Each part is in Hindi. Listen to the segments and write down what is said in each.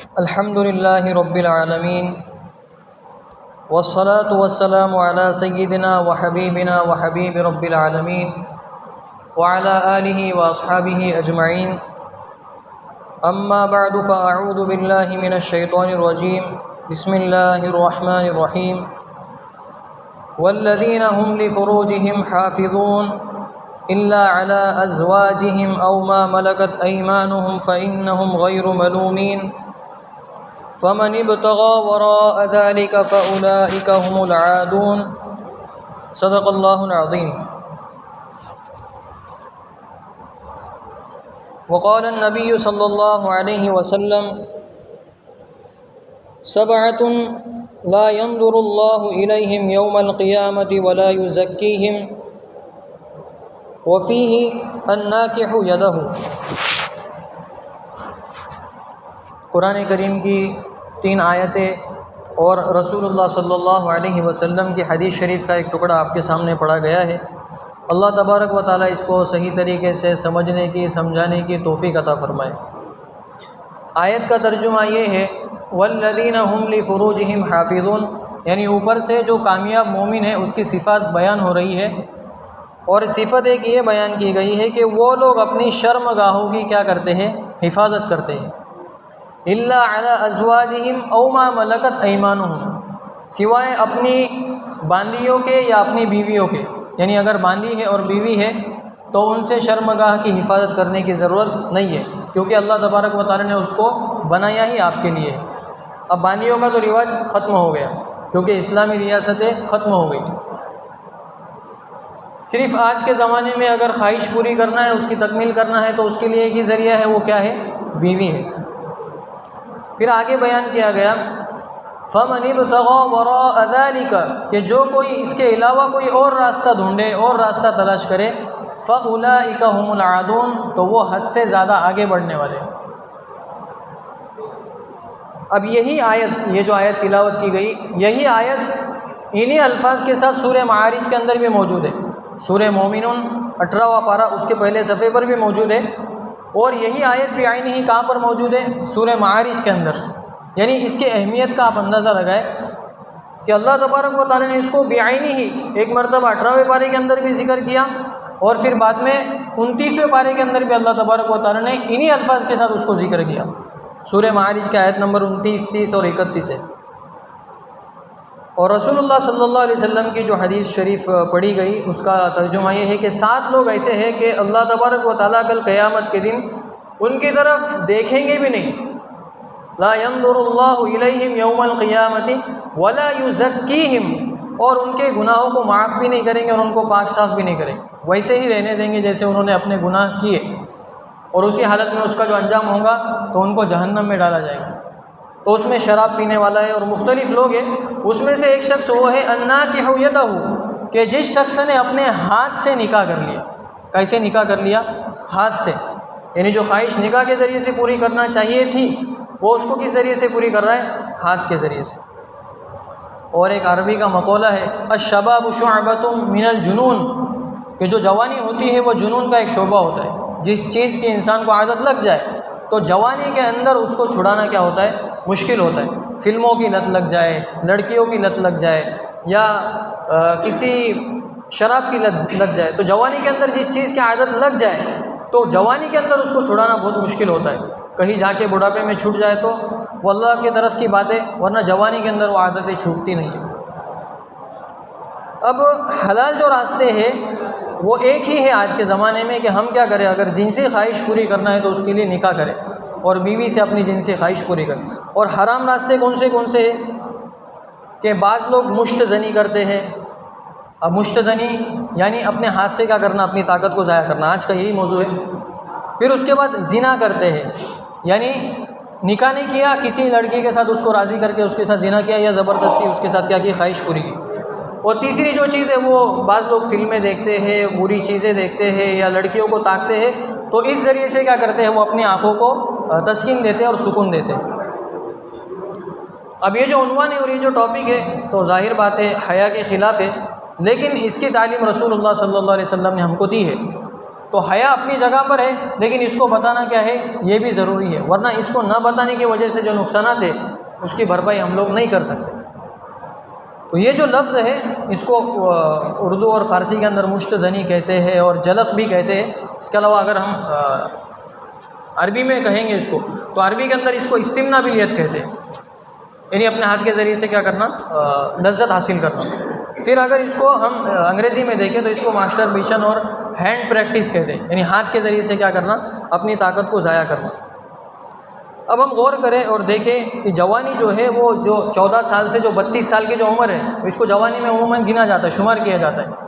अल्हम्दुलिल्लाहि रब्बिल आलमीन वस्सलातु वस्सलामु अला सय्यिदिना व हबीबिना व हबीबि रब्बिल आलमीन व अला आलिहि व अस्हाबिहि अजमईन। अम्मा बअदु फ़अऊज़ु बिल्लाहि मिनश शैतानिर रजीम। बिस्मिल्लाहिर रहमानिर रहीम। वल्लज़ीना हुम लिफ़ुरूजिहिम हाफ़िज़ून इल्ला अला अज़वाजिहिम औ मा मलकत अयमानुहुम फ़इन्नहुम गैरु मलूमीन फ़मन इब्तग़ा वराअ ज़ालिक फ़उलाइका हुमुल आदून। सदक़ल्लाहुल अज़ीम। वक़ाल नबी सल्लल्लाहु अलैहि वसल्लम सबअतुन ला यंज़ुरुल्लाहु इलैहिम यौमल क़ियामति वला युज़क्कीहिम वफ़ीहि अन्नाकिहु यदहु। कुरान करीम की 3 आयतें और रसूलुल्लाह सल्लल्लाहु अलैहि वसल्लम की हदीस शरीफ का एक टुकड़ा आपके सामने पढ़ा गया है। अल्लाह तबारक व ताला इसको सही तरीके से समझने की, समझाने की तौफ़ीक़ अता फ़रमाए। आयत का तर्जुमा ये है वल्लज़ीना हुम लिफ़ुरूजिहिम हाफ़िज़ून, यानी ऊपर से जो कामयाब मोमिन है उसकी सिफ़ात बयान हो रही है और सिफ़त एक ये बयान की गई है कि वो लोग अपनी शर्मगाहों की क्या करते हैं, हिफाजत करते हैं। इल्ला अला अज़वाजिहिम औ मा मलकत अयमानुहुम, सिवाय अपनी बांदियों के या अपनी बीवियों के, यानी अगर बांदी है और बीवी है तो उनसे शर्मगाह की हिफाजत करने की ज़रूरत नहीं है, क्योंकि अल्लाह तबारक व तआला ने उसको बनाया ही आपके लिए है। अब बांदियों का तो रिवाज ख़त्म हो गया क्योंकि इस्लामी रियासतें ख़त्म हो गई। सिर्फ़ आज के ज़माने में अगर ख्वाहिश पूरी करना है, उसकी तकमील करना है तो उसके लिए एक ही ज़रिया है, वो क्या है, बीवी है। फिर आगे बयान किया गया फ़मन इब्तग़ा वराअ ज़ालिक, कि जो कोई इसके अलावा कोई और रास्ता ढूंढे और रास्ता तलाश करे, फ़उलाइका हुमुल आदून, तो वो हद से ज़्यादा आगे बढ़ने वाले। अब यही आयत, ये जो आयत तिलावत की गई, यही आयत इन्हीं अल्फाज के साथ सूरह मारिज के अंदर भी मौजूद है। सूरह मोमिनून 18वां पारा उसके पहले सफ़े पर भी मौजूद है और यही आयत भी आईनी ही कहाँ पर मौजूद है, सूरह मारिज के अंदर। यानी इसकी अहमियत का आप अंदाज़ा लगाएं कि अल्लाह तबारक व तआला ने इसको बेआईनी ही एक मरतबा 18वें पारे के अंदर भी जिक्र किया और फिर बाद में 29वें पारे के अंदर भी अल्लाह तबारक व तआला ने इन्हीं अल्फाज के साथ उसको जिक्र किया। सूरह मारिज की आयत नंबर 29, 30 और 31 है। और रसूलुल्लाह सल्लल्लाहु अलैहि वसल्लम की जो हदीस शरीफ पढ़ी गई उसका तर्जुमा ये है कि 7 लोग ऐसे हैं कि अल्लाह तबारक व तआला कल क़यामत के दिन उनकी तरफ देखेंगे भी नहीं। ला यंज़ुरुल्लाहु इलैहिम यौमल क़ियामति वला युज़क्कीहिम, और उनके गुनाहों को माफ़ भी नहीं करेंगे और उनको पाक साफ़ भी नहीं करेंगे, वैसे ही रहने देंगे जैसे उन्होंने अपने गुनाह किए, और उसी हालत में उसका जो अंजाम होगा तो उनको जहन्नम में डाला जाएगा। तो उसमें शराब पीने वाला है और मुख्तलिफ़ लोग हैं। उसमें से एक शख्स वो है अन्नाकिहु यदहु, कि जिस शख्स ने अपने हाथ से निकाह कर लिया। कैसे निकाह कर लिया? हाथ से, यानी जो ख्वाहिश निकाह के ज़रिए से पूरी करना चाहिए थी वो उसको किस ज़रिए से पूरी कर रहा है? हाथ के ज़रिए से। और एक अरबी का मक़ौला है अश्शबाबु शुअबतुम मिनल जुनून, कि जो जवानी होती है वो जुनून का एक शोबा होता है। जिस चीज़ की इंसान को आदत लग जाए तो जवानी के अंदर उसको छुड़ाना क्या होता है? मुश्किल होता है। फिल्मों की लत लग जाए, लड़कियों की लत लग जाए या किसी शराब की लत लग जाए, तो जवानी के अंदर जिस चीज़ की आदत लग जाए तो जवानी के अंदर उसको छुड़ाना बहुत मुश्किल होता है। कहीं जाके बुढ़ापे में छूट जाए तो वो अल्लाह की तरफ की बात है, वरना जवानी के अंदर वो आदतें छूटती नहीं है। अब हलाल जो रास्ते हैं वो एक ही है आज के ज़माने में कि हम क्या करें, अगर जिनसी ख्वाहिश पूरी करना है तो उसके लिए निकाह करें और बीवी से अपनी जिनसी ख्वाहिश पूरी करें। और हराम रास्ते कौन से हैं कि बाज़ लोग मुश्त ज़नी करते हैं। अब मुश्त ज़नी यानी अपने हाथ से क्या करना, अपनी ताकत को ज़ाया करना, आज का यही मौजू है। फिर उसके बाद ज़िना करते हैं, यानी निकाह नहीं किया, किसी लड़की के साथ उसको राज़ी करके उसके साथ ज़िना किया या ज़बरदस्ती उसके साथ क्या की, ख्वाहिश पूरी की। और तीसरी जो चीज़ है वो बाज़ लोग फिल्में देखते हैं, बुरी चीज़ें देखते हैं या लड़कियों को ताकते हैं, तो इस ज़रिए से क्या करते हैं, वो अपनी आँखों को तस्कीन देते हैं और सुकून देते हैं। अब ये जो उन्वान है और ये जो टॉपिक है तो ज़ाहिर बात है हया के ख़िलाफ़ है, लेकिन इसकी तालीम रसूलुल्लाह सल्लल्लाहु अलैहि वसल्लम ने हमको दी है। तो हया अपनी जगह पर है, लेकिन इसको बताना क्या है ये भी ज़रूरी है, वरना इसको न बताने की वजह से जो नुकसान है उसकी भरपाई हम लोग नहीं कर सकते। तो ये जो लफ्ज़ है इसको उर्दू और फ़ारसी के अंदर मुश्त ज़नी कहते हैं और जलक भी कहते हैं। इसके अलावा अगर हम अरबी में कहेंगे इसको, तो अरबी के अंदर इसको इस्तिमना बिलियत कहते हैं, यानी अपने हाथ के ज़रिए से क्या करना, लज्जत हासिल करना। फिर अगर इसको हम अंग्रेज़ी में देखें तो इसको मास्टरबेशन और हैंड प्रैक्टिस कहते हैं, यानी हाथ के ज़रिए से क्या करना, अपनी ताकत को ज़ाया करना। अब हम गौर करें और देखें कि जवानी जो है वो जो 14 साल से जो 32 साल की जो उम्र है इसको जवानी में उमूमन गिना जाता है, शुमार किया जाता है।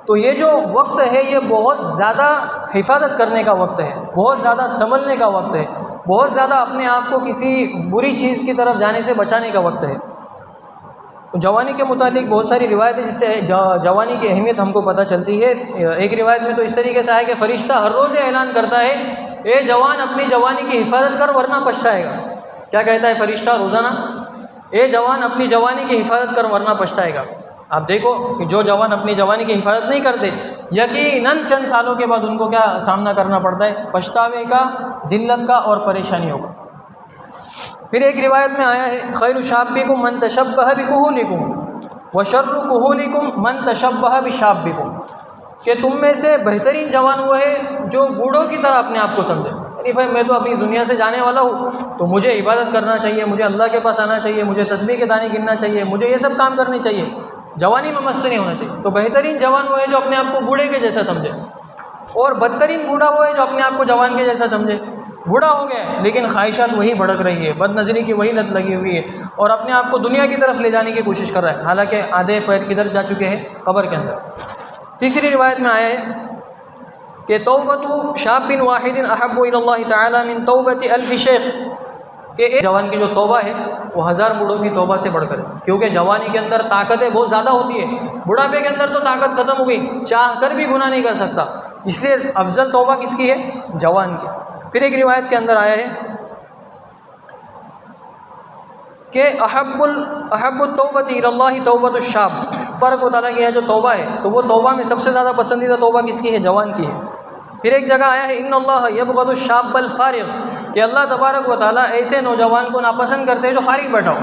तो ये जो वक्त है ये बहुत ज़्यादा हिफाजत करने का वक्त है, बहुत ज़्यादा संभलने का वक्त है, बहुत ज़्यादा अपने आप को किसी बुरी चीज़ की तरफ जाने से बचाने का वक्त है। तो जवानी के मुतालिक बहुत सारी रिवायतें जिससे जवानी की अहमियत हमको पता चलती है। एक रिवायत में तो इस तरीके से है कि फ़रिश्ता हर रोज़ ऐलान करता है, ए जवान अपनी जवानी की हिफाजत कर वरना पछताएगा। क्या कहता है फ़रिश्ता रोज़ाना? ए जवान अपनी जवानी की हिफाजत कर वरना पछताएगा। आप देखो कि जो जवान अपनी जवानी की हिफाजत नहीं करते, यकीनन चंद सालों के बाद उनको क्या सामना करना पड़ता है, पछतावे का, ज़िल्लत का और परेशानियों का। फिर एक रिवायत में आया है, खैरु शाब्बिकुम मन तशब्बह बिकुहुलिकुम व शर्रु कुहुलिकुम मन तशब्बह बिशाब्बिकुम, कि तुम में से बेहतरीन जवान वो है जो बूढ़ों की तरह अपने आप को समझे। यानी भाई मैं तो अपनी दुनिया से जाने वाला हूँ, तो मुझे इबादत करना चाहिए, मुझे अल्लाह के पास आना चाहिए, मुझे तस्बीह के दाने गिनना चाहिए, मुझे ये सब काम करने चाहिए, जवानी में मस्त नहीं होना चाहिए। तो बेहतरीन जवान वो है जो अपने आप को बूढ़े के जैसा समझे, और बदतरीन बूढ़ा वो है जो अपने आप को जवान के जैसा समझे। बूढ़ा हो गया लेकिन ख्वाहिशात वही भड़क रही है, बदनज़री की वही लत लगी हुई है, और अपने आप को दुनिया की तरफ ले जाने की कोशिश कर रहा है, हालांकि आधे पैर किधर जा चुके हैं, कब्र के अंदर। तीसरी रिवायत में आया है कि तौबतु शाबिन वाहिदिन अहब्बु इलल्लाहि तआला मिन तौबति अल्फि शेख, कि एक जवान की जो तौबा है वो 1000 बूढ़ों की तौबा से बढ़कर है, क्योंकि जवानी के अंदर ताकतें बहुत ज़्यादा होती है, बुढ़ापे के अंदर तो ताकत ख़त्म हो गई, चाह कर भी गुनाह नहीं कर सकता, इसलिए अफजल तौबा किसकी है, जवान की। फिर एक रिवायत के अंदर आया है कि अहब्बुत तौबति इलल्लाहि तौबतुश शाब, तबारक व तआला की है जो तौबा है, तो वो तौबा में सबसे ज़्यादा पसंदीदा तौबा किसकी है, जवान की है। फिर एक जगह आया है इन्नल्लाह यबग़दुश शाब्बल फारिग, कि अल्लाह तबारक व तआला ऐसे नौजवान को नापसंद करते हैं जो फारिग बैठा हो,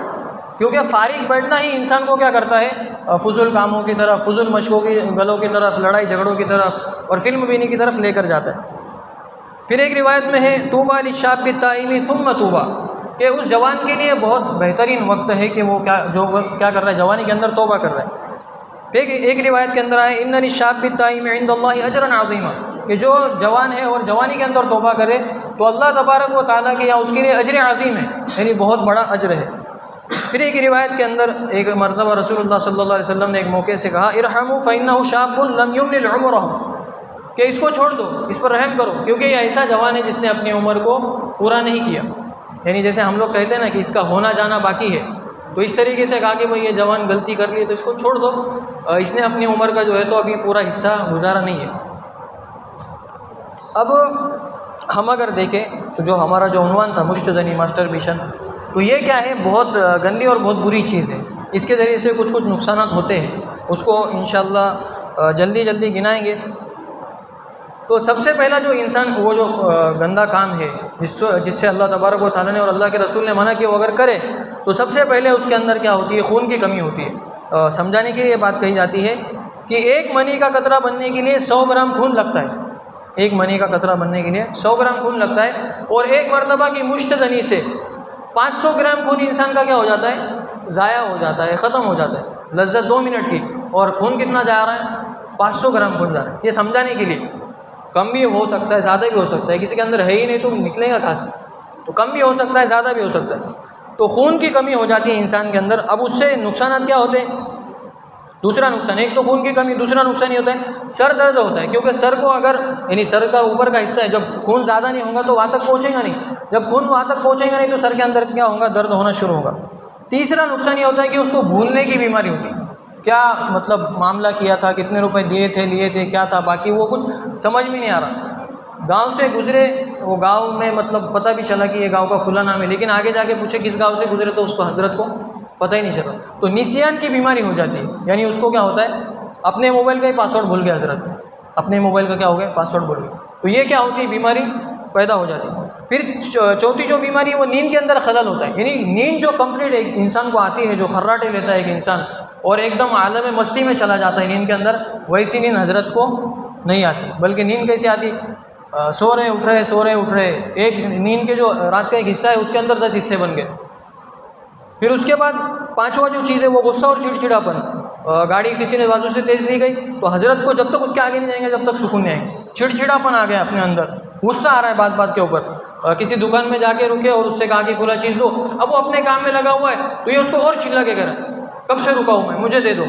क्योंकि फारिग बैठना ही इंसान को क्या करता है, फजूल कामों की तरफ, फजूल मशकों की गलों की तरफ, लड़ाई झगड़ों की तरफ और फिल्म बीनी की तरफ लेकर जाता है। फिर एक रिवायत में है तूबा लिशाब्बि ताइमी थुम्मा तूबा, कि उस जवान के लिए बहुत बेहतरीन वक्त है कि वो क्या कर रहा है, जवानी के अंदर तौबा कर रहा है। फिर एक रिवायत के अंदर आया इन्ना लिशाब्बि ताइमी इंदल्लाहि अजरन अज़ीमा, कि जो जवान है और जवानी के अंदर तौबा करे तो अल्लाह तबारक व तआला के यहाँ उसके लिए अजर अज़ीम है, यानी बहुत बड़ा अजर है। फिर एक रिवायत के अंदर एक मरतबा रसूलुल्लाह सल्लल्लाहु अलैहि वसल्लम ने एक मौके से कहा इरहमु फ़इन्नहु शाब्बुन लम युमनिल उमरहु, कि इसको छोड़ दो, इस पर रहम करो, क्योंकि ये ऐसा जवान है जिसने अपनी उम्र को पूरा नहीं किया। यानी जैसे हम लोग कहते हैं ना कि इसका होना जाना बाकी है, तो इस तरीके से कहा कि भाई ये जवान गलती कर ली तो इसको छोड़ दो, इसने अपनी उम्र का जो है तो अभी पूरा हिस्सा गुजारा नहीं है। अब हम अगर देखें तो जो हमारा जो उन्वान था मुश्तज़नी मास्टरबेशन, तो ये क्या है, बहुत गंदी और बहुत बुरी चीज़ है। इसके ज़रिए से कुछ नुकसान होते हैं, उसको इंशाअल्लाह जल्दी गिनाएंगे। तो सबसे पहला जो इंसान वो जो गंदा काम है जिससे अल्लाह तबारक व तआला ने और अल्लाह के रसूल ने मना किया वो अगर करे तो सबसे पहले उसके अंदर क्या होती है, खून की कमी होती है। समझाने के लिए बात कही जाती है कि एक मनी का कतरा बनने के लिए 100 ग्राम खून लगता है, एक मनी का कतरा बनने के लिए 100 ग्राम खून लगता है, और एक मरतबा की मुश्तज़नी से 500 ग्राम खून इंसान का क्या हो जाता है, ज़ाया हो जाता है, ख़त्म हो जाता है। लज्जत 2 मिनट की, और खून कितना जा रहा है, 500 ग्राम खून जा रहा है। ये समझाने के लिए, कम भी हो सकता है, ज़्यादा भी हो सकता है, किसी के अंदर है ही नहीं तो निकलेगा कहाँ से, तो कम भी हो सकता है, ज़्यादा भी हो सकता है। तो खून की कमी हो जाती है इंसान के अंदर। अब उससे नुकसान क्या होते हैं, दूसरा नुकसान, एक तो खून की कमी, दूसरा नुकसान ये होता है सर दर्द होता है, क्योंकि सर को अगर यानी सर का ऊपर का हिस्सा है, जब खून ज़्यादा नहीं होगा तो वहाँ तक पहुँचेगा नहीं, जब खून वहाँ तक पहुँचेगा नहीं तो सर के अंदर क्या होगा, दर्द होना शुरू होगा। तीसरा नुकसान ये होता है कि उसको भूलने की बीमारी होती है, क्या मतलब मामला किया था, कितने रुपए लिए थे क्या था, बाकी वो कुछ समझ में नहीं आ रहा। गांव से गुजरे, वो गांव में मतलब पता भी चला कि ये गांव का खुला नाम है, लेकिन आगे जाके पूछे किस गांव से गुजरे तो उसको हजरत को पता ही नहीं चला। तो निसियान की बीमारी हो जाती है, यानी उसको क्या होता है, अपने मोबाइल का ही पासवर्ड भूल गया हजरत, अपने मोबाइल का क्या हो गया, पासवर्ड भूल गया। तो ये क्या होती है, बीमारी पैदा हो जाती है। फिर चौथी जो बीमारी है वो नींद के अंदर खलल होता है, यानी नींद जो कंप्लीट एक इंसान को आती है, जो खर्राटे लेता है एक इंसान और एकदम आलम मस्ती में चला जाता है नींद के अंदर, वैसी नींद हजरत को नहीं आती। बल्कि नींद कैसी आती, सो रहे उठ रहे, सो रहे उठ रहे, एक नींद के जो रात का एक हिस्सा है उसके अंदर 10 हिस्से बन गए। फिर उसके बाद पांचवा जो चीज़ है वो गुस्सा और चिड़चिड़ापन। गाड़ी किसी ने बाजू से तेज़ ली गई तो हजरत को जब तक उसके आगे नहीं जाएंगे जब तक सुकून नहीं आएंगे। चिड़चिड़ापन आ गया अपने अंदर, गुस्सा आ रहा है बात बात के ऊपर। किसी दुकान में जाके रुके और उससे कहा कि खुला चीज़ लो, अब वो अपने काम में लगा हुआ है तो ये उसको और चिल्ला के करे, कब से रुका हूँ मैं, मुझे दे दो,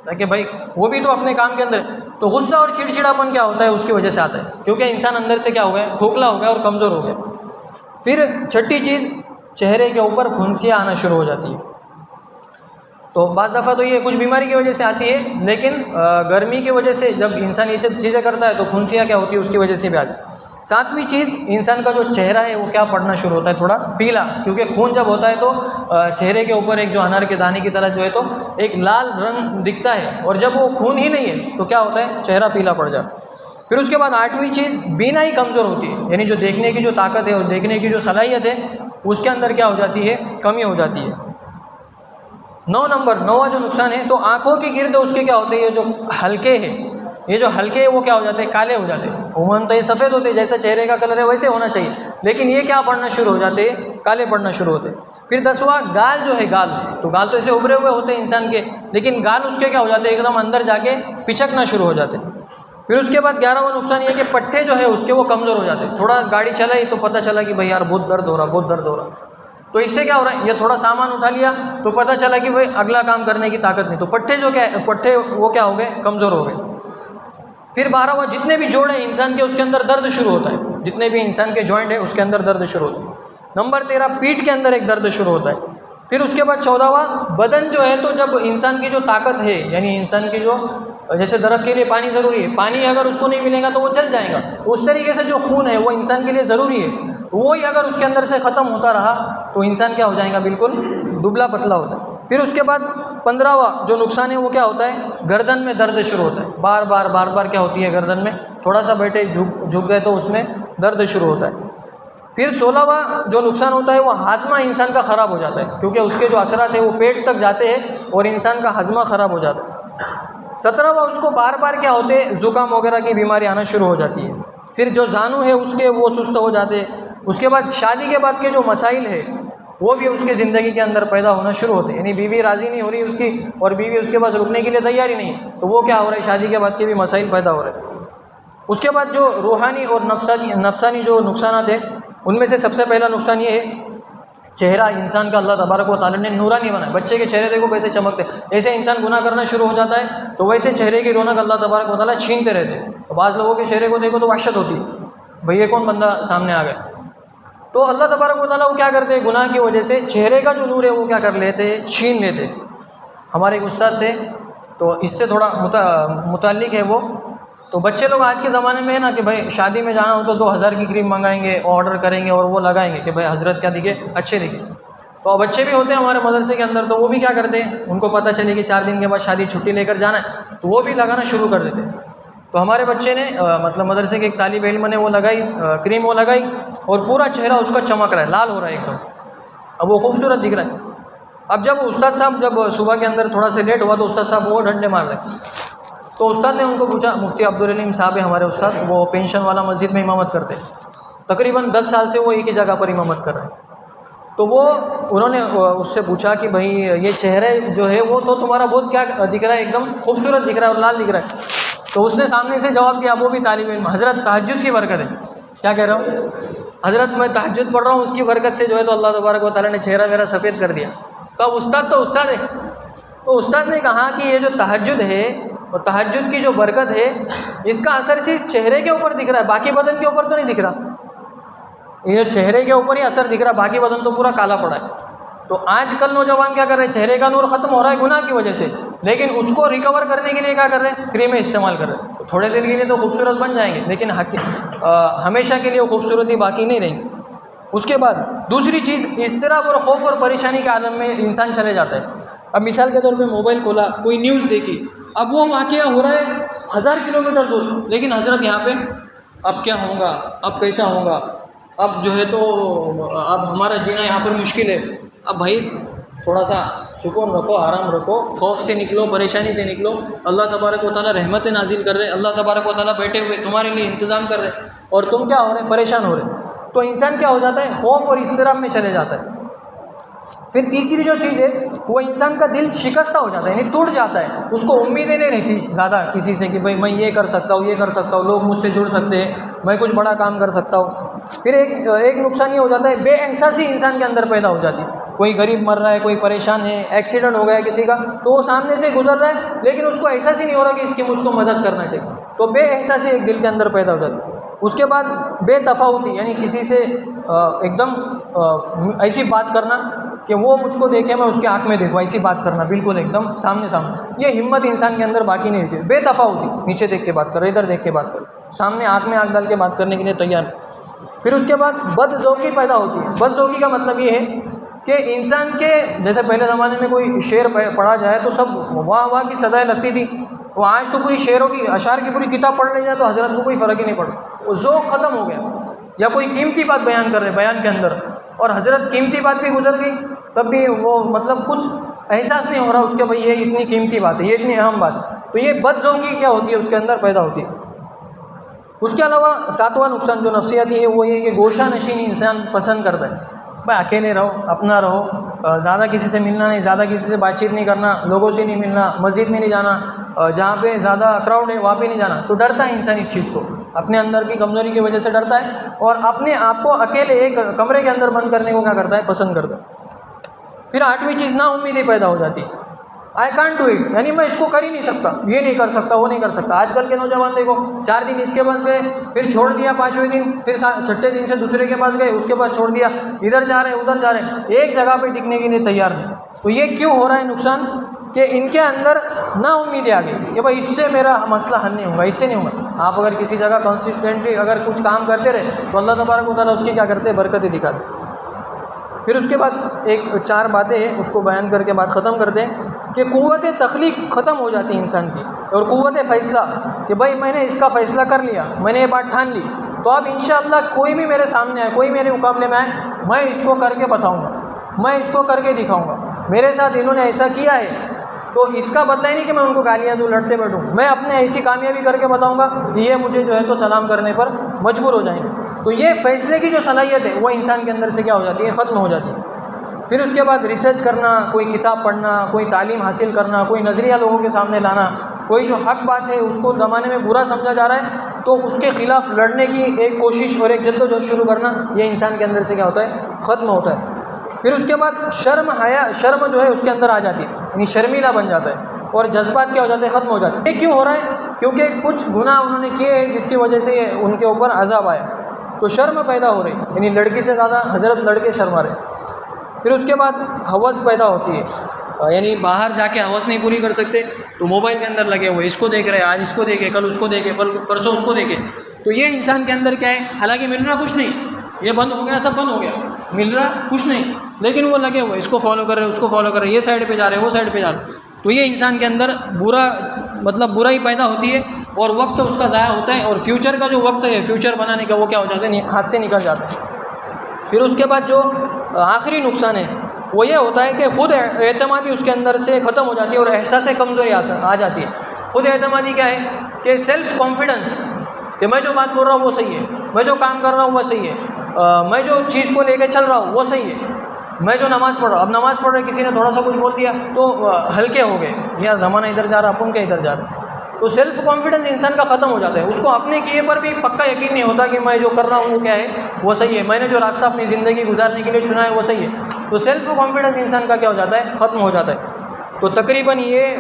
ताकि भाई वो भी तो अपने काम के अंदर। तो गुस्सा और चिड़चिड़ापन क्या होता है, उसकी वजह से आता है, क्योंकि इंसान अंदर से क्या हो गया, खोखला हो गया और कमज़ोर हो गया। फिर छठी चीज़, चेहरे के ऊपर फुंसियाँ आना शुरू हो जाती है। तो बाज़ दफ़ा तो ये कुछ बीमारी की वजह से आती है, लेकिन गर्मी की वजह से जब इंसान ये चीज़ें करता है तो फुंसियाँ क्या होती है उसकी वजह से भी आती है। सातवीं चीज़, इंसान का जो चेहरा है वो क्या पड़ना शुरू होता है, थोड़ा पीला, क्योंकि खून जब होता है तो चेहरे के ऊपर एक जो अनार के दाने की तरह जो है तो एक लाल रंग दिखता है, और जब वो खून ही नहीं है तो क्या होता है, चेहरा पीला पड़ जाता है। फिर उसके बाद आठवीं चीज़, बीनाई कमज़ोर होती है, यानी जो देखने की जो ताकत है और देखने की जो सलाहियत है उसके अंदर क्या हो जाती है, कमी हो जाती है। 9वां जो नुकसान है, तो आँखों के गिर्द उसके क्या होते हैं, ये जो हल्के हैं, ये जो हल्के हैं वो क्या हो जाते हैं, काले हो जाते हैं। उमूमन तो ये सफ़ेद होते हैं, जैसा चेहरे का कलर है वैसे होना चाहिए, लेकिन ये क्या पड़ना शुरू हो जाते हैं, काले पड़ना शुरू होते हैं। फिर 10वां, गाल जो है, गाल, तो गाल तो ऐसे उभरे हुए होते हैं इंसान के, लेकिन गाल उसके क्या हो जाते हैं, एकदम अंदर जाके पिचकना शुरू हो जाते हैं। फिर उसके बाद 11वां नुकसान ये कि पट्टे जो है उसके वो कमज़ोर हो जाते हैं। थोड़ा गाड़ी चलाई तो पता चला कि भाई यार बहुत दर्द हो रहा, बहुत दर्द हो रहा, तो इससे क्या हो रहा है, ये थोड़ा सामान उठा लिया तो पता चला कि भाई अगला काम करने की ताकत नहीं, तो पट्टे जो क्या, पट्टे वो क्या हो गए, कमज़ोर हो गए। फिर 12वां, जितने भी जोड़ हैं इंसान के उसके अंदर दर्द शुरू होता है, जितने भी इंसान के जॉइंट है उसके अंदर दर्द शुरू होता है। नंबर 13, पीठ के अंदर एक दर्द शुरू होता है। फिर उसके बाद 14वां, बदन जो है, तो जब इंसान की जो ताकत है, यानी इंसान की जो, जैसे दरख्त के लिए पानी ज़रूरी है, पानी अगर उसको नहीं मिलेगा तो वो जल जाएगा, उस तरीके से जो खून है वो इंसान के लिए ज़रूरी है, वो ही अगर उसके अंदर से ख़त्म होता रहा तो इंसान क्या हो जाएगा, बिल्कुल दुबला पतला होता है। फिर उसके बाद 15वां जो नुकसान है वो क्या होता है, गर्दन में दर्द शुरू होता है, बार बार क्या होती है गर्दन में, थोड़ा सा बैठे झुक गए तो उसमें दर्द शुरू होता है। फिर 16वां जो नुकसान होता है वो हाजमा इंसान का ख़राब हो जाता है, क्योंकि उसके जो असरात है वो पेट तक जाते हैं और इंसान का हाजमा ख़राब हो जाता है। 17वां, उसको बार क्या होते हैं, ज़ुकाम वगैरह की बीमारी आना शुरू हो जाती है। फिर जो जानू है उसके वो सुस्त हो जाते हैं। उसके बाद शादी के बाद के जो मसाइल है वो भी उसकी ज़िंदगी के अंदर पैदा होना शुरू होते हैं, यानी बीवी राज़ी नहीं हो रही उसकी और बीवी उसके पास रुकने के लिए तैयार ही नहीं है, तो वो क्या हो रहा है, शादी के बाद के भी मसाइल पैदा हो रहे हैं। उसके बाद जो रूहानी और नफसानी जो नुकसान है उनमें से सबसे पहला नुकसान ये है, चेहरा इंसान का अल्लाह तबारक व तआला ने नूरानी बनाया। बच्चे के चेहरे देखो कैसे चमकते, ऐसे इंसान गुनाह करना शुरू हो जाता है तो वैसे चेहरे की रौनक अल्लाह तबारक व तआला छीनते रहते हैं। तो बाज़ लोगों के चेहरे को देखो तो वहशत होती है, भाई ये कौन बंदा सामने आ गया। तो अल्लाह तबारक व तआला वो क्या करते हैं, गुनाह की वजह से चेहरे का जो नूर है वो क्या कर लेते, छीन लेते। हमारे एक उस्ताद थे, तो इससे थोड़ा मुताल्लिक है वो, तो बच्चे लोग आज के ज़माने में है ना कि भाई शादी में जाना हो तो 2000 की क्रीम मंगाएंगे, ऑर्डर करेंगे और वो लगाएंगे कि भाई हजरत क्या दिखे, अच्छे दिखे। तो बच्चे भी होते हैं हमारे मदरसे के अंदर, तो वो भी क्या करते हैं, उनको पता चले कि 4 दिन के बाद शादी छुट्टी लेकर जाना है तो वो भी लगाना शुरू कर देते हैं। तो हमारे बच्चे ने मतलब मदरसे के एक तालिब इल्म ने वो लगाई, क्रीम वो लगाई और पूरा चेहरा उसका चमक रहा है, लाल हो रहा है एकदम, अब वो खूबसूरत दिख रहा है। अब जब उस्ताद साहब जब सुबह के अंदर थोड़ा सा लेट हुआ तो उस्ताद साहब वो डंडे मार रहे, तो उस्ताद ने उनको पूछा, मुफ्ती अब्दुल अलीम साहब है हमारे उस्ताद, वो पेंशन वाला मस्जिद में इमामत करते हैं, तकरीबन 10 साल से वो एक ही जगह पर इमामत कर रहे हैं। तो वो उन्होंने उससे पूछा कि भाई ये चेहरे जो है वो तो तुम्हारा बहुत क्या दिख रहा है, एकदम खूबसूरत दिख रहा है और लाल दिख रहा है। तो उसने सामने से जवाब दिया, वो भी तालिब इल्म, हज़रत तहज्जुद की बरकत है। क्या कह रहा हूँ, हज़रत मैं तहज्जुद पढ़ रहा हूँ, उसकी बरकत से जो है तो अल्लाह तबारक व तआला ने चेहरा मेरा सफ़ेद कर दिया। तो अब उस्ताद तो उस्ताद है, तो उस्ताद ने कहा कि ये जो तहज्जुद है और तहज्जुद की जो बरकत है इसका असर सिर्फ चेहरे के ऊपर दिख रहा है, बाकी बदन के ऊपर तो नहीं दिख रहा। ये चेहरे के ऊपर ही असर दिख रहा, बाकी बदन तो पूरा काला पड़ा है। तो आजकल नौजवान क्या कर रहे हैं, चेहरे का नूर ख़त्म हो रहा है गुनाह की वजह से, लेकिन उसको रिकवर करने के लिए क्या कर रहे हैं, क्रीमें इस्तेमाल कर रहे हैं। तो थोड़े देर के लिए तो खूबसूरत बन जाएंगे, लेकिन हमेशा के लिए वो खूबसूरती बाकी नहीं रहेंगी। उसके बाद दूसरी चीज़, इज़्तिराब और खौफ और परेशानी के आलम में इंसान चले जाता है। अब मिसाल के तौर पे मोबाइल खोला, कोई न्यूज़ देखी, अब वो वाक़या हो रहा है 1000 किलोमीटर दूर, लेकिन हजरत यहाँ पे अब क्या होगा, अब कैसा होगा, अब जो है तो अब हमारा जीना यहाँ पर मुश्किल है। अब भाई थोड़ा सा सुकून रखो, आराम रखो, खौफ से निकलो, परेशानी से निकलो। अल्लाह तबारक व तआला रहमतें नाजिल कर रहे, अल्लाह तबारक व तआला बैठे हुए तुम्हारे लिए इंतज़ाम कर रहे, और तुम क्या हो रहे, परेशान हो रहे। तो इंसान क्या हो जाता है, खौफ और इज़्तिराब में चले जाता है। फिर तीसरी जो चीज़ है वो इंसान का दिल शिकस्ता हो जाता है, यानी टूट जाता है। उसको उम्मीदें नहीं रहती ज़्यादा किसी से कि भाई मैं ये कर सकता हूँ, ये कर सकता हूँ, लोग मुझसे जुड़ सकते हैं, मैं कुछ बड़ा काम कर सकता हूँ। फिर एक नुकसान ये हो जाता है, बेएहसासी इंसान के अंदर पैदा हो जाती है। कोई गरीब मर रहा है, कोई परेशान है, एक्सीडेंट हो गया किसी का, तो वो सामने से गुजर रहा है लेकिन उसको एहसास ही नहीं हो रहा कि इसकी मुझको मदद करना चाहिए। तो बेएहसासी एक दिल के अंदर पैदा हो जाती है। उसके बाद बेतफावती, यानी किसी से एकदम ऐसी बात करना कि वो मुझको देखे मैं उसके आँख में देखूँ, ऐसी बात करना बिल्कुल एकदम सामने सामने। ये हिम्मत इंसान के अंदर बाकी नहीं रहती। बेतफावती, नीचे देख के बात कर, इधर देख के बात कर, सामने आँख में आँख डाल के बात करने के लिए तैयार। फिर उसके बाद बदज़ौक़ी पैदा होती है। बदज़ौक़ी का मतलब ये है कि इंसान के, जैसे पहले ज़माने में कोई शेर पढ़ा जाए तो सब वाह वाह की सदाएँ लगती थी, वो आज तो पूरी शेरों की, अशार की पूरी किताब पढ़ ले जाए तो हज़रत को कोई फ़र्क ही नहीं पड़ा, वो ज़ौक़ ख़त्म हो गया। या कोई कीमती बात बयान कर रहे बयान के अंदर, और हज़रत कीमती बात भी गुजर गई, तब भी वो मतलब कुछ एहसास नहीं हो रहा उसके, भाई ये इतनी कीमती बात है, ये इतनी अहम बात है। तो ये बदज़ौक़ी क्या होती है, उसके अंदर पैदा होती है। उसके अलावा सातवां नुकसान जो नफ्सियाती है वो ये कि गोशा नशीनी इंसान पसंद करता है। भाई अकेले रहो, अपना रहो, ज़्यादा किसी से मिलना नहीं, ज़्यादा किसी से बातचीत नहीं करना, लोगों से नहीं मिलना, मस्जिद में नहीं जाना, जहाँ पे ज़्यादा क्राउड है वहाँ पे नहीं जाना। तो डरता है इंसान इस चीज़ को, अपने अंदर की कमज़ोरी की वजह से डरता है, और अपने आप को अकेले एक कमरे के अंदर बंद करने को क्या करता है, पसंद करता है। फिर आठवीं चीज़, नाउम्मीदी पैदा हो जाती है। आई कांट डू इट, यानी मैं इसको कर ही नहीं सकता, ये नहीं कर सकता, वो नहीं कर सकता। आजकल के नौजवान देखो, 4 दिन इसके पास गए, फिर छोड़ दिया, 5वें दिन फिर 6ठे दिन से दूसरे के पास गए, उसके पास छोड़ दिया, इधर जा रहे हैं उधर जा रहे हैं, एक जगह पे टिकने के लिए तैयार नहीं। तो ये क्यों हो रहा है नुकसान, कि इनके अंदर ना उम्मीदें आ गई कि भाई इससे मेरा मसला हल नहीं होगा, इससे नहीं होगा। आप अगर किसी जगह कंसिस्टेंटली अगर कुछ काम करते रहे तो अल्लाह तबारक व तआला उसकी क्या करते हैं, बरकतें दिखाते। फिर उसके बाद एक 4 बातें हैं, उसको बयान करके बात ख़त्म करते हैं कि क़ुव्वत तख्लीक़ ख़त्म हो जाती है इंसान की, और क़ुव्वत फ़ैसला कि भाई मैंने इसका फ़ैसला कर लिया, मैंने ये बात ठान ली, तो अब इंशाअल्लाह कोई भी मेरे सामने आए, कोई मेरे मुकाबले में आए, मैं इसको करके बताऊँगा, मैं इसको करके दिखाऊँगा। मेरे साथ इन्होंने ऐसा किया है तो इसका बदला ही नहीं कि मैं उनको गालियाँ दूँ, लड़ते बैठूँ, मैं अपने ऐसी कामयाबी करके बताऊँगा कि ये मुझे जो है तो सलाम करने पर मजबूर हो जाएंगे। तो ये फ़ैसले की जो सलाहियत है वो इंसान के अंदर से क्या हो जाती है, ख़त्म हो जाती है। फिर उसके बाद रिसर्च करना, कोई किताब पढ़ना, कोई तालीम हासिल करना, कोई नज़रिया लोगों के सामने लाना, कोई जो हक़ बात है उसको ज़माने में बुरा समझा जा रहा है तो उसके ख़िलाफ़ लड़ने की एक कोशिश और एक जद्दोजहद शुरू करना, ये इंसान के अंदर से क्या होता है, ख़त्म होता है। फिर उसके बाद शर्म हया, शर्म जो है उसके अंदर आ जाती है, यानी शर्मीला बन जाता है, और जज्बात क्या हो जाते हैं, ख़त्म हो जाते हैं। ये क्यों हो रहा है, क्योंकि कुछ गुनाह उन्होंने किए हैं जिसकी वजह से उनके ऊपर अज़ाब आया, तो शर्म पैदा हो रही, यानी लड़की से ज़्यादा हज़रत लड़के शर्मा रहे। फिर उसके बाद हवस पैदा होती है, यानी बाहर जाके हवस नहीं पूरी कर सकते तो मोबाइल के अंदर लगे हुए, इसको देख रहे हैं, आज इसको देखे, कल उसको देखे, परसों उसको देखे। तो ये इंसान के अंदर क्या है, हालांकि मिल रहा कुछ नहीं, ये बंद हो गया, सब बंद हो गया, मिल रहा कुछ नहीं, लेकिन वो लगे हुए, इसको फॉलो कर रहे हैं, उसको फॉलो कर रहे हैं, ये साइड पे जा रहे हैं, वो साइड पे जा रहे हैं। तो ये इंसान के अंदर बुराई पैदा होती है, और वक्त उसका ज़ाया होता है, और फ्यूचर का जो वक्त है फ्यूचर बनाने का वो क्या हो जाता है, हाथ से निकल जाता है। फिर उसके बाद जो आखिरी नुकसान है वो ये होता है कि ख़ुद एतमादी उसके अंदर से ख़त्म हो जाती है, और एहसास कमज़ोरी आ जाती है। ख़ुद एतमादी क्या है कि सेल्फ़ कॉन्फिडेंस, कि मैं जो बात बोल रहा हूँ वो सही है, मैं जो काम कर रहा हूँ वो सही है, मैं जो चीज़ को लेकर चल रहा हूँ वो सही है, मैं जो नमाज़ पढ़ रहा हूँ, अब नमाज़ पढ़ रहे किसी ने थोड़ा सा कुछ बोल दिया तो हल्के हो गए, यार ज़माना इधर जा रहा, अपन क्या इधर जा रहे। तो सेल्फ़ कॉन्फिडेंस इंसान का ख़त्म हो जाता है, उसको अपने किए पर भी पक्का यकीन नहीं होता कि मैं जो कर रहा हूँ वो क्या है, वो सही है, मैंने जो रास्ता अपनी ज़िंदगी गुजारने के लिए चुना है वो सही है। तो सेल्फ़ कॉन्फिडेंस इंसान का क्या हो जाता है, ख़त्म हो जाता है। तो तकरीबन ये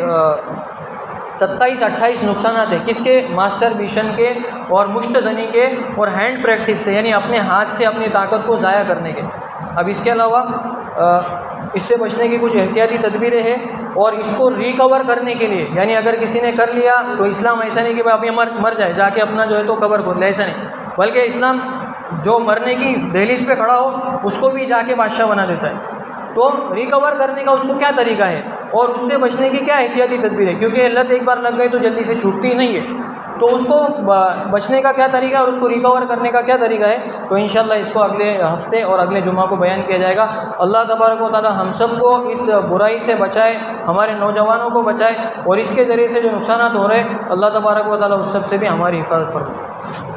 27-28 नुकसान है किसके, मास्टर विशन के और मुश्तजनी के और हैंड प्रैक्टिस से, यानी अपने हाथ से अपनी ताकत को ज़ाया करने के। अब इसके अलावा इससे बचने की कुछ एहतियाती तदबीरें हैं, और इसको रिकवर करने के लिए, यानी अगर किसी ने कर लिया तो इस्लाम ऐसा नहीं कि भाई अभी मर जाए जाके अपना जो है तो कब्र खोल ले, ऐसा नहीं, बल्कि इस्लाम जो मरने की दहलीज पे खड़ा हो उसको भी जाके बादशाह बना देता है। तो रिकवर करने का उसको क्या तरीका है और उससे बचने की क्या एहतियाती तदबीर है, क्योंकि लत एक बार लग गई तो जल्दी से छूटती नहीं है। तो उसको बचने का क्या तरीका है और उसको रिकवर करने का क्या तरीका है, तो इंशाल्लाह इसको अगले हफ्ते और अगले जुमा को बयान किया जाएगा। अल्लाह तबारक व तआला हम सब को इस बुराई से बचाए, हमारे नौजवानों को बचाए और इसके ज़रिए से जो नुकसान हो रहे हैं अल्लाह तबारक व तआला उस सब से भी हमारी हिफाजत फरमाए।